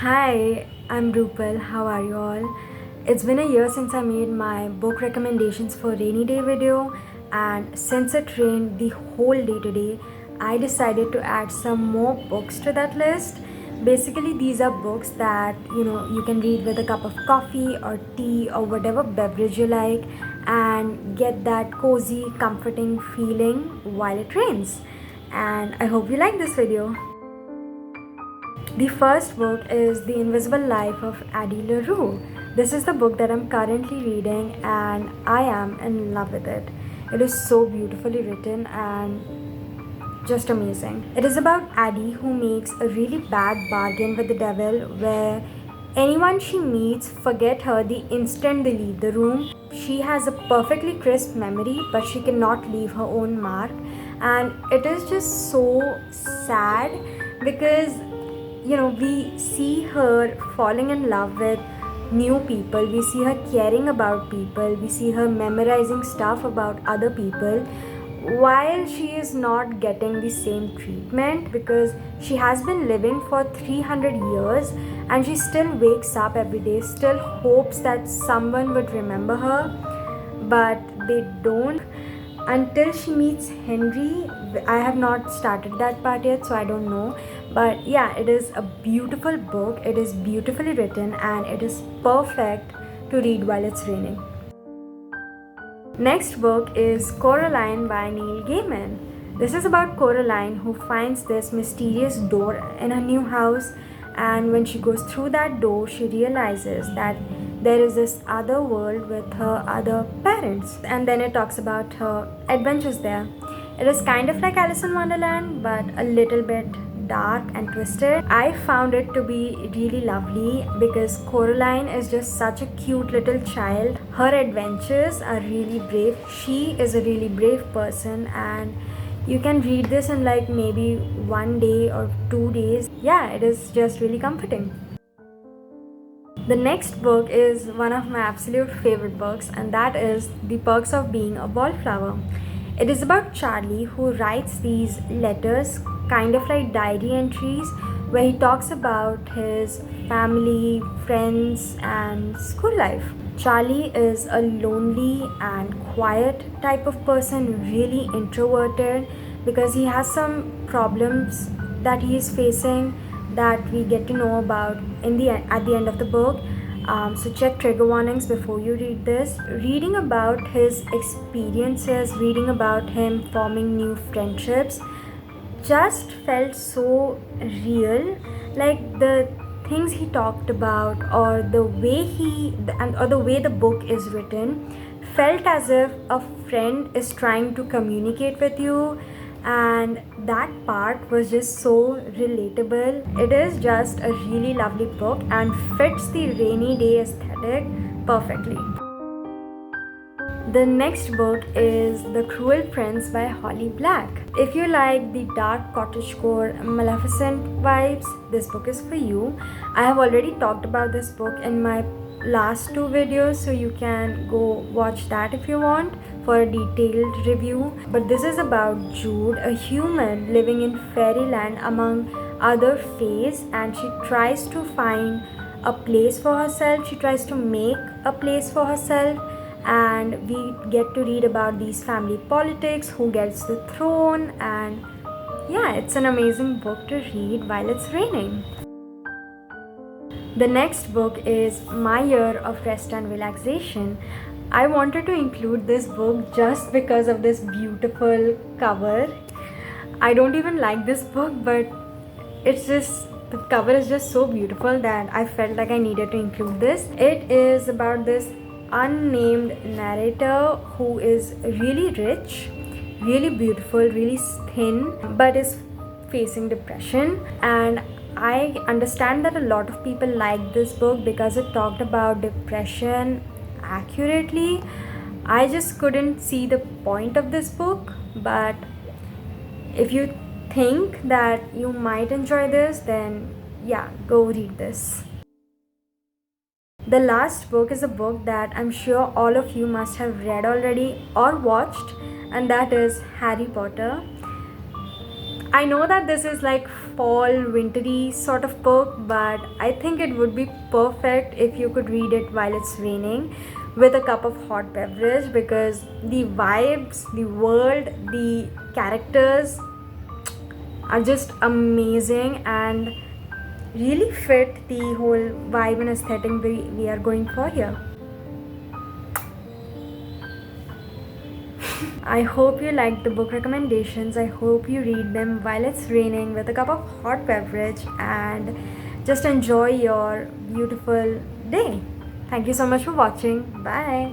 Hi, I'm Rupal. How are you all? It's been a year since I made my book recommendations for rainy day video, and since it rained the whole day today, I decided to add some more books to that list. Basically, these are books that you can read with a cup of coffee or tea or whatever beverage you like and get that cozy, comforting feeling while it rains. And I hope you like this video. The first book is The Invisible Life of Addie LaRue. This is the book that I'm currently reading and I am in love with it. It is so beautifully written and just amazing. It is about Addie who makes a really bad bargain with the devil where anyone she meets forget her the instant they leave the room. She has a perfectly crisp memory but she cannot leave her own mark, and it is just so sad because we see her falling in love with new people, we see her caring about people, we see her memorizing stuff about other people while she is not getting the same treatment because she has been living for 300 years and she still wakes up every day, still hopes that someone would remember her, but they don't until she meets Henry. I have not started that part yet, so I don't know. But yeah, it is a beautiful book. It is beautifully written and it is perfect to read while it's raining. Next book is Coraline by Neil Gaiman. This is about Coraline who finds this mysterious door in her new house, and when she goes through that door, she realizes that there is this other world with her other parents, and then it talks about her adventures there. It is kind of like Alice in Wonderland but a little bit dark and twisted. I found it to be really lovely because Coraline is just such a cute little child. Her adventures are really brave. She is a really brave person and you can read this in like maybe 1 day or 2 days. Yeah, it is just really comforting. The next book is one of my absolute favorite books, and that is The Perks of Being a Wallflower. It is about Charlie who writes these letters, kind of like diary entries, where he talks about his family, friends, and school life. Charlie is a lonely and quiet type of person, really introverted because he has some problems that he is facing that we get to know about at the end of the book. So check trigger warnings before you read this. Reading about his experiences, reading about him forming new friendships, just felt so real. Like the things he talked about, or the way the book is written, felt as if a friend is trying to communicate with you, and that part was just so relatable. It is just a really lovely book and fits the rainy day aesthetic perfectly. The next book is The Cruel Prince by Holly Black. If you like the dark cottagecore Maleficent vibes, this book is for you. I have already talked about this book in my last two videos, so you can go watch that if you want for a detailed review. But this is about Jude, a human living in fairyland among other fays, and she tries to find a place for herself. She tries to make a place for herself, and we get to read about these family politics, who gets the throne, and yeah, it's an amazing book to read while it's raining. The next book is My Year of Rest and Relaxation. I wanted to include this book just because of this beautiful cover. I don't even like this book, but the cover is just so beautiful that I felt like I needed to include this. It is about this unnamed narrator who is really rich, really beautiful, really thin, but is facing depression. And I understand that a lot of people like this book because it talked about depression accurately. I just couldn't see the point of this book, but if you think that you might enjoy this, then yeah, go read this. The last book is a book that I'm sure all of you must have read already or watched, and that is Harry Potter. I know that this is like fall, wintry sort of book, but I think it would be perfect if you could read it while it's raining with a cup of hot beverage, because the vibes, the world, the characters are just amazing and really fit the whole vibe and aesthetic we are going for here. I hope you liked the book recommendations. I hope you read them while it's raining with a cup of hot beverage and just enjoy your beautiful day. Thank you so much for watching. Bye.